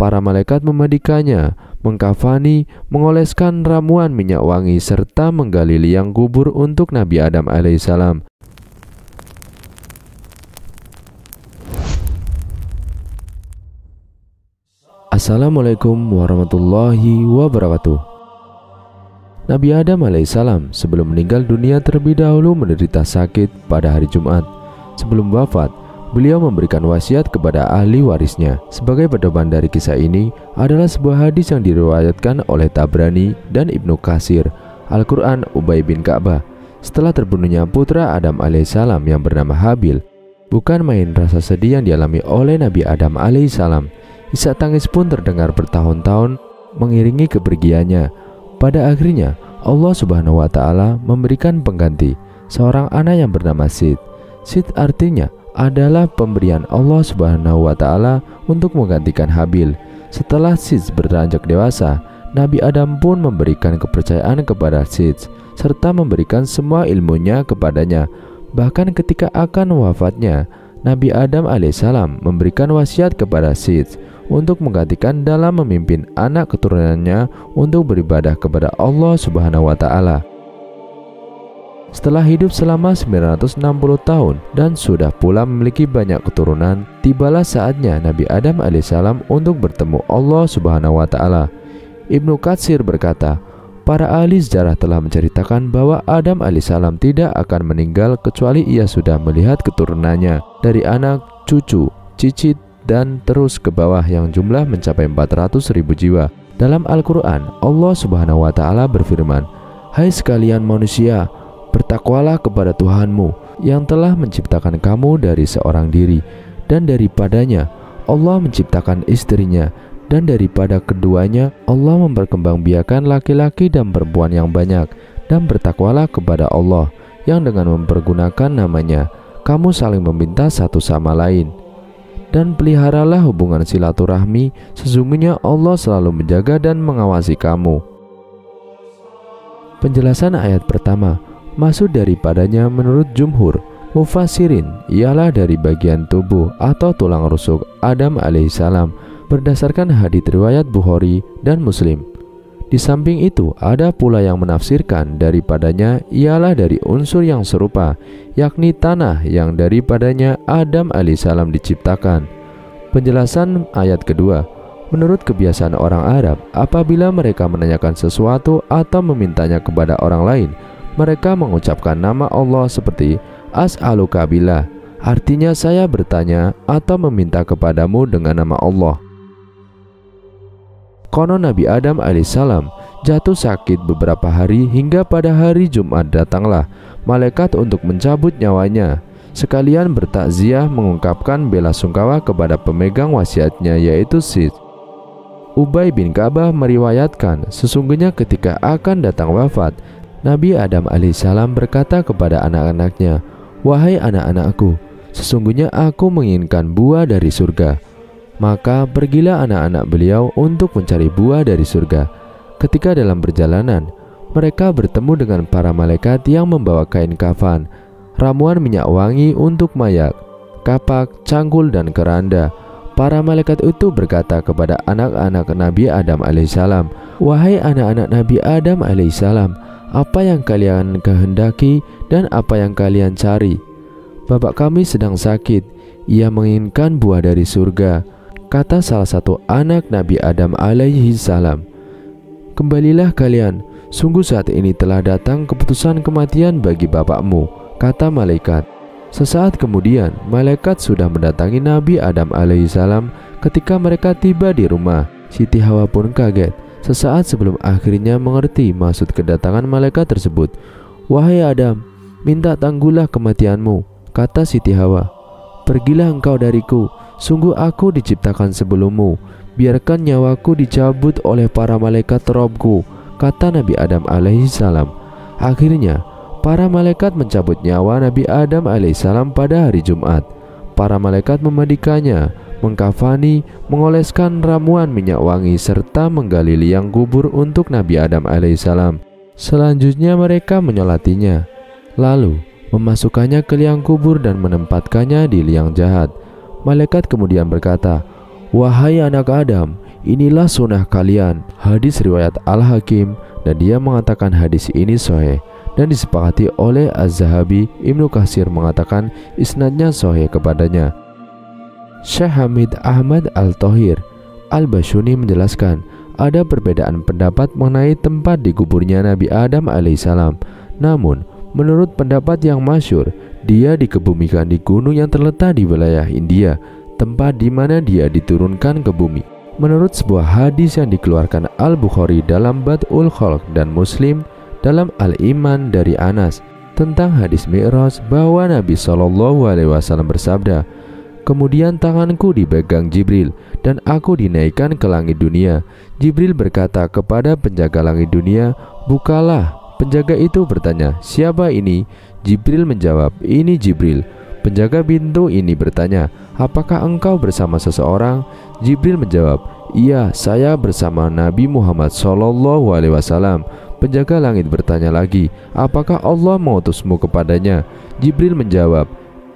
Para malaikat memandikannya, mengkafani, mengoleskan ramuan minyak wangi, serta menggali liang kubur untuk Nabi Adam alaihissalam. Assalamualaikum warahmatullahi wabarakatuh. Nabi Adam alaihissalam sebelum meninggal dunia terlebih dahulu menderita sakit pada hari Jumat. Sebelum wafat, beliau memberikan wasiat kepada ahli warisnya. Sebagai pedoman dari kisah ini adalah sebuah hadis yang diriwayatkan oleh Tabrani dan Ibnu Katsir. Al-Quran Ubay bin Ka'bah. Setelah terbunuhnya putra Adam alaihissalam yang bernama Habil, bukan main rasa sedih yang dialami oleh Nabi Adam alaihissalam. Isak tangis pun terdengar bertahun-tahun mengiringi kepergiannya. Pada akhirnya Allah Subhanahu wa Ta'ala memberikan pengganti, seorang anak yang bernama Sid. Sid artinya adalah pemberian Allah Subhanahu wa Ta'ala untuk menggantikan Habil. Setelah Sid beranjak dewasa, Nabi Adam pun memberikan kepercayaan kepada Sid serta memberikan semua ilmunya kepadanya. Bahkan ketika akan wafatnya, Nabi Adam alaihissalam memberikan wasiat kepada Sid untuk menggantikan dalam memimpin anak keturunannya untuk beribadah kepada Allah Subhanahu wa Ta'ala. Setelah hidup selama 960 tahun dan sudah pula memiliki banyak keturunan, tibalah saatnya Nabi Adam alaihissalam untuk bertemu Allah Subhanahu wa Ta'ala. Ibnu Katsir berkata, para ahli sejarah telah menceritakan bahwa Adam alaihissalam tidak akan meninggal kecuali ia sudah melihat keturunannya dari anak, cucu, cicit, dan terus ke bawah yang jumlah mencapai 400.000 jiwa. Dalam Al-Quran, Allah Subhanahu wa Ta'ala berfirman, hai sekalian manusia, bertakwalah kepada Tuhanmu yang telah menciptakan kamu dari seorang diri, dan daripadanya Allah menciptakan istrinya, dan daripada keduanya Allah memperkembangbiakan laki-laki dan perempuan yang banyak. Dan bertakwalah kepada Allah yang dengan mempergunakan namanya kamu saling meminta satu sama lain. Dan peliharalah hubungan silaturahmi, sesungguhnya Allah selalu menjaga dan mengawasi kamu. Penjelasan ayat pertama, maksud daripadanya menurut jumhur mufassirin ialah dari bagian tubuh atau tulang rusuk Adam alaihissalam berdasarkan hadits riwayat Bukhari dan Muslim. Di samping itu ada pula yang menafsirkan daripadanya ialah dari unsur yang serupa, yakni tanah yang daripadanya Adam alaihissalam diciptakan. Penjelasan ayat kedua, menurut kebiasaan orang Arab, apabila mereka menanyakan sesuatu atau memintanya kepada orang lain, mereka mengucapkan nama Allah seperti as'aluka billah, artinya saya bertanya atau meminta kepadamu dengan nama Allah. Konon Nabi Adam alaihissalam jatuh sakit beberapa hari hingga pada hari Jumat datanglah malaikat untuk mencabut nyawanya, sekalian bertakziah mengungkapkan bela sungkawa kepada pemegang wasiatnya yaitu Sid. Ubay bin Ka'bah meriwayatkan sesungguhnya ketika akan datang wafat, Nabi Adam alaihissalam berkata kepada anak-anaknya, wahai anak-anakku, sesungguhnya aku menginginkan buah dari surga. Maka pergilah anak-anak beliau untuk mencari buah dari surga. Ketika dalam perjalanan, mereka bertemu dengan para malaikat yang membawa kain kafan, ramuan minyak wangi untuk mayat, kapak, cangkul, dan keranda. Para malaikat itu berkata kepada anak-anak Nabi Adam alaihissalam, wahai anak-anak Nabi Adam alaihissalam, apa yang kalian kehendaki dan apa yang kalian cari? Bapak kami sedang sakit, ia menginginkan buah dari surga. Kata salah satu anak Nabi Adam alaihi salam, kembalilah kalian, sungguh saat ini telah datang keputusan kematian bagi bapakmu. Kata malaikat. Sesaat kemudian malaikat sudah mendatangi Nabi Adam alaihi salam. Ketika mereka tiba di rumah, Siti Hawa pun kaget. Sesaat sebelum akhirnya mengerti maksud kedatangan malaikat tersebut. Wahai Adam, minta tangguhlah kematianmu. Kata Siti Hawa, pergilah engkau dariku, sungguh aku diciptakan sebelummu, biarkan nyawaku dicabut oleh para malaikat Robku. Kata Nabi Adam alaihi salam. Akhirnya para malaikat mencabut nyawa Nabi Adam alaihissalam pada hari Jumat. Para malaikat memandikannya, mengkafani, mengoleskan ramuan minyak wangi, serta menggali liang kubur untuk Nabi Adam alaihissalam. Selanjutnya mereka menyolatinya, lalu memasukkannya ke liang kubur dan menempatkannya di liang jahat. Malaikat kemudian berkata, wahai anak Adam, inilah sunnah kalian. Hadis riwayat Al-Hakim, dan dia mengatakan hadis ini sahih dan disepakati oleh Az-Zahabi. Ibnu Katsir mengatakan isnadnya sahih kepadanya. Syekh Hamid Ahmad Al-Thohir Al-Bashuni menjelaskan ada perbedaan pendapat mengenai tempat dikuburnya Nabi Adam alaihissalam. Namun menurut pendapat yang masyhur, dia dikebumikan di gunung yang terletak di wilayah India, tempat di mana dia diturunkan ke bumi. Menurut sebuah hadis yang dikeluarkan Al-Bukhari dalam Bad'ul Khalq dan Muslim dalam Al-Iman dari Anas tentang hadis Mi'raj, bahwa Nabi SAW bersabda, "Kemudian tanganku dipegang Jibril dan aku dinaikkan ke langit dunia. Jibril berkata kepada penjaga langit dunia, 'Bukalah.' Penjaga itu bertanya, 'Siapa ini?' Jibril menjawab, 'Ini Jibril.' Penjaga pintu ini bertanya, 'Apakah engkau bersama seseorang?' Jibril menjawab, 'Iya, saya bersama Nabi Muhammad SAW.' Penjaga langit bertanya lagi, 'Apakah Allah mengutusmu kepadanya?' Jibril menjawab,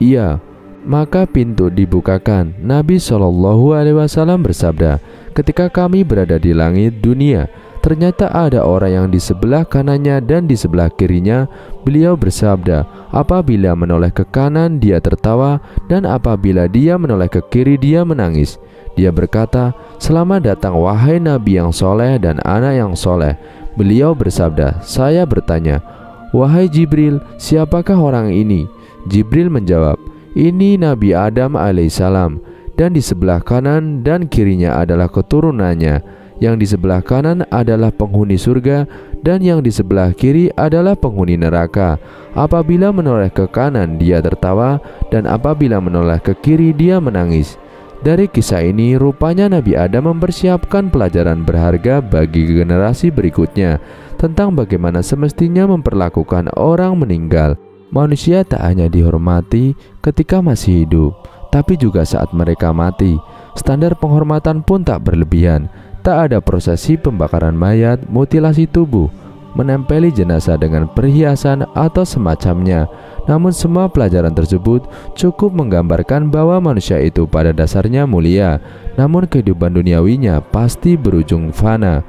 'Iya.' Maka pintu dibukakan. Nabi SAW bersabda, 'Ketika kami berada di langit dunia, ternyata ada orang yang di sebelah kanannya dan di sebelah kirinya. Beliau bersabda, apabila menoleh ke kanan dia tertawa, dan apabila dia menoleh ke kiri dia menangis. Dia berkata, selamat datang wahai Nabi yang soleh dan anak yang soleh. Beliau bersabda, saya bertanya, wahai Jibril, siapakah orang ini? Jibril menjawab, ini Nabi Adam alaihissalam, dan di sebelah kanan dan kirinya adalah keturunannya. Yang di sebelah kanan adalah penghuni surga, dan yang di sebelah kiri adalah penghuni neraka. Apabila menoleh ke kanan dia tertawa, dan apabila menoleh ke kiri dia menangis. Dari kisah ini rupanya Nabi Adam mempersiapkan pelajaran berharga bagi generasi berikutnya tentang bagaimana semestinya memperlakukan orang meninggal. Manusia tak hanya dihormati ketika masih hidup, tapi juga saat mereka mati. Standar penghormatan pun tak berlebihan. Tak ada prosesi pembakaran mayat, mutilasi tubuh, menempeli jenazah dengan perhiasan atau semacamnya. Namun semua pelajaran tersebut cukup menggambarkan bahwa manusia itu pada dasarnya mulia, namun kehidupan duniawinya pasti berujung fana.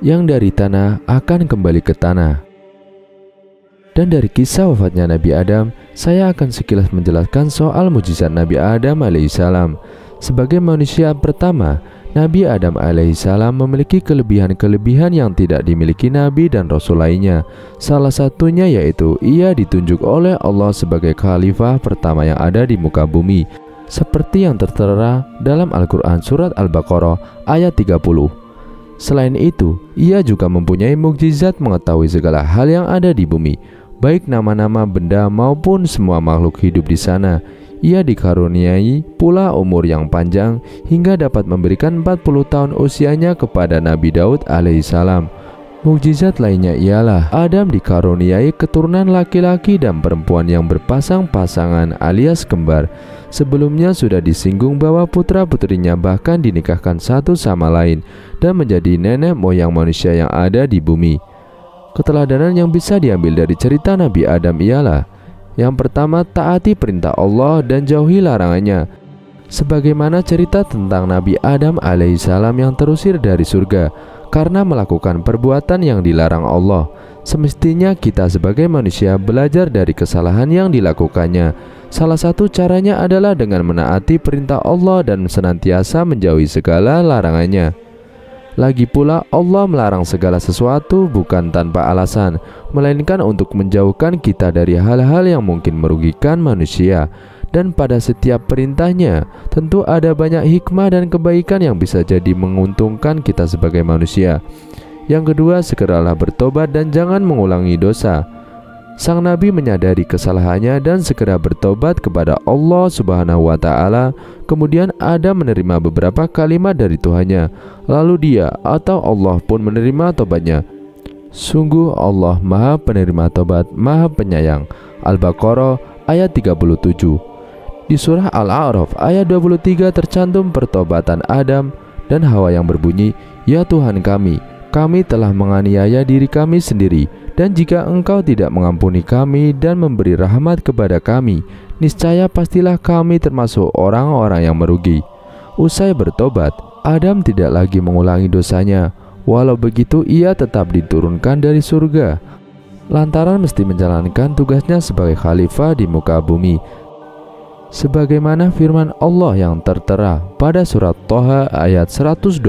Yang dari tanah akan kembali ke tanah. Dan dari kisah wafatnya Nabi Adam, saya akan sekilas menjelaskan soal mujizat Nabi Adam alaihissalam. Sebagai manusia pertama, Nabi Adam alaihissalam memiliki kelebihan-kelebihan yang tidak dimiliki Nabi dan Rasul lainnya. Salah satunya yaitu ia ditunjuk oleh Allah sebagai khalifah pertama yang ada di muka bumi, seperti yang tertera dalam Al-Quran surat Al-Baqarah ayat 30. Selain itu, ia juga mempunyai mukjizat mengetahui segala hal yang ada di bumi, baik nama-nama benda maupun semua makhluk hidup di sana. Ia dikaruniai pula umur yang panjang hingga dapat memberikan 40 tahun usianya kepada Nabi Daud alaihissalam. Mukjizat lainnya ialah Adam dikaruniai keturunan laki-laki dan perempuan yang berpasang-pasangan alias kembar. Sebelumnya sudah disinggung bahwa putra-putrinya bahkan dinikahkan satu sama lain dan menjadi nenek moyang manusia yang ada di bumi. Keteladanan yang bisa diambil dari cerita Nabi Adam ialah: yang pertama, taati perintah Allah dan jauhi larangannya. Sebagaimana cerita tentang Nabi Adam alaihissalam yang terusir dari surga karena melakukan perbuatan yang dilarang Allah. Semestinya kita sebagai manusia belajar dari kesalahan yang dilakukannya. Salah satu caranya adalah dengan menaati perintah Allah dan senantiasa menjauhi segala larangannya. Lagi pula Allah melarang segala sesuatu bukan tanpa alasan, melainkan untuk menjauhkan kita dari hal-hal yang mungkin merugikan manusia. Dan pada setiap perintahnya tentu ada banyak hikmah dan kebaikan yang bisa jadi menguntungkan kita sebagai manusia. Yang kedua, segeralah bertobat dan jangan mengulangi dosa. Sang Nabi menyadari kesalahannya dan segera bertobat kepada Allah Subhanahu wa Ta'ala. Kemudian Adam menerima beberapa kalimat dari Tuhannya, lalu dia atau Allah pun menerima tobatnya. Sungguh Allah Maha Penerima Tobat, Maha Penyayang. Al-Baqarah ayat 37. Di surah Al-A'raf ayat 23 tercantum pertobatan Adam dan Hawa yang berbunyi, ya Tuhan kami telah menganiaya diri kami sendiri, dan jika Engkau tidak mengampuni kami dan memberi rahmat kepada kami, niscaya pastilah kami termasuk orang-orang yang merugi. Usai bertobat, Adam tidak lagi mengulangi dosanya. Walau begitu, ia tetap diturunkan dari surga lantaran mesti menjalankan tugasnya sebagai khalifah di muka bumi. Sebagaimana firman Allah yang tertera pada surat Thaha ayat 122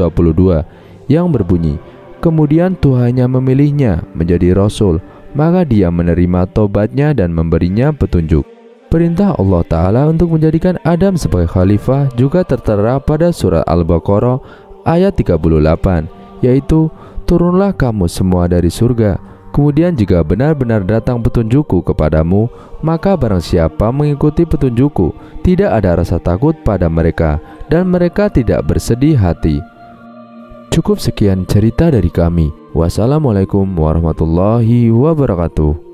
yang berbunyi, kemudian Tuhannya memilihnya menjadi rasul, maka dia menerima tobatnya dan memberinya petunjuk. Perintah Allah Ta'ala untuk menjadikan Adam sebagai khalifah juga tertera pada surat Al-Baqarah ayat 38, yaitu, turunlah kamu semua dari surga, kemudian jika benar-benar datang petunjukku kepadamu, maka barang siapa mengikuti petunjukku, tidak ada rasa takut pada mereka, dan mereka tidak bersedih hati. Cukup sekian cerita dari kami. Wassalamualaikum warahmatullahi wabarakatuh.